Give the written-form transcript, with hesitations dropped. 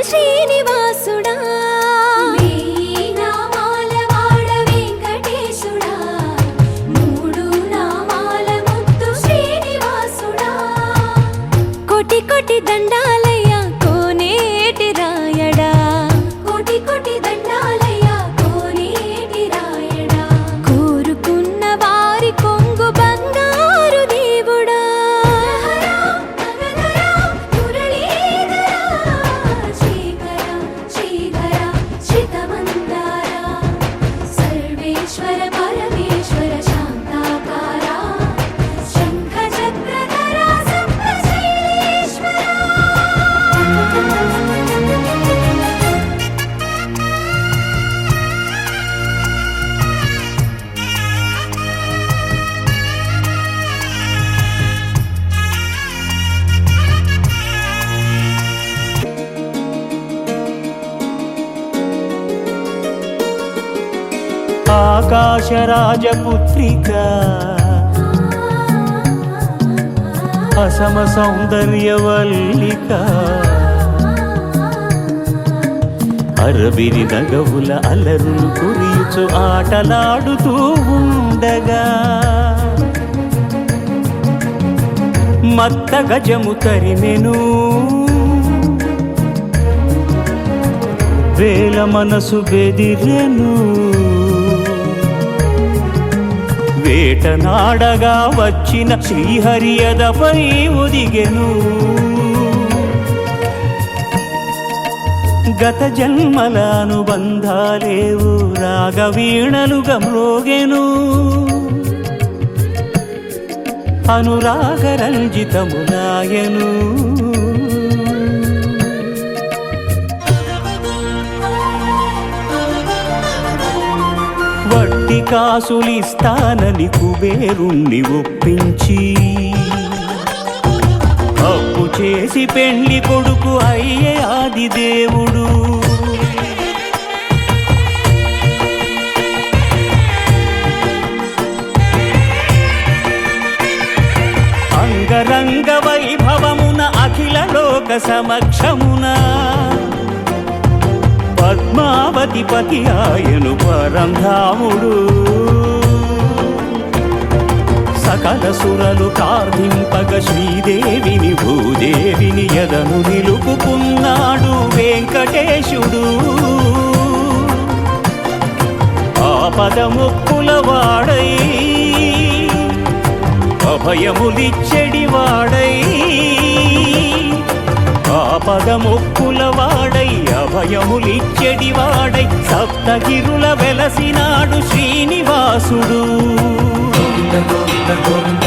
శ్రీనివాసుడా కోటి కోటి దండాలయ్యా కోనేటి రాయడా కోటి కోటి దండాలయ్యా కోనేటి రాయడా కోరుకున్న వారి కొంగు బంగారు దేవుడా సర్వేశ్వర పరమేశ్వర శాంతాకార శంఖ చక్రధర ఆకాశరాజపుత్రిక అసమ సౌందర్యవల్లిక అరవిరి నగవుల అలరులు కురియుచు ఆటలాడుతూ ఉండగా మత్త గజము తరిమెను వేల మనసు బెదిరెను వేటనాడగా వచ్చిన శ్రీహరియదపై ఒదిగెను గత జన్మల అనుబంధాలేవు రాగవీణలుగా మ్రోగెను అనురాగరంజితములాయను వడ్డీ కాసులిస్తానని కుబేరుణ్ణి ఒప్పించి అప్పు చేసి పెళ్లి కొడుకు అయ్యే ఆదిదేవుడు అంగరంగ వైభవమున అఖిల లోక సమక్షమున పద్మావతి పతి ఆయను పరంధాముడు సకల సురలు ప్రార్థింపగ శ్రీదేవిని భూదేవిని ఎదను నిలుపుకున్నాడు వెంకటేశుడు ఆపదముక్కుల వాడై అభయములిచ్చెడి వాడై ఆపదముక్కుల వాడై అభయములిచ్చెడి వాడై సప్తగిరుల వెలసినాడు శ్రీనివాసుడు. గోవింద గోవింద గోవింద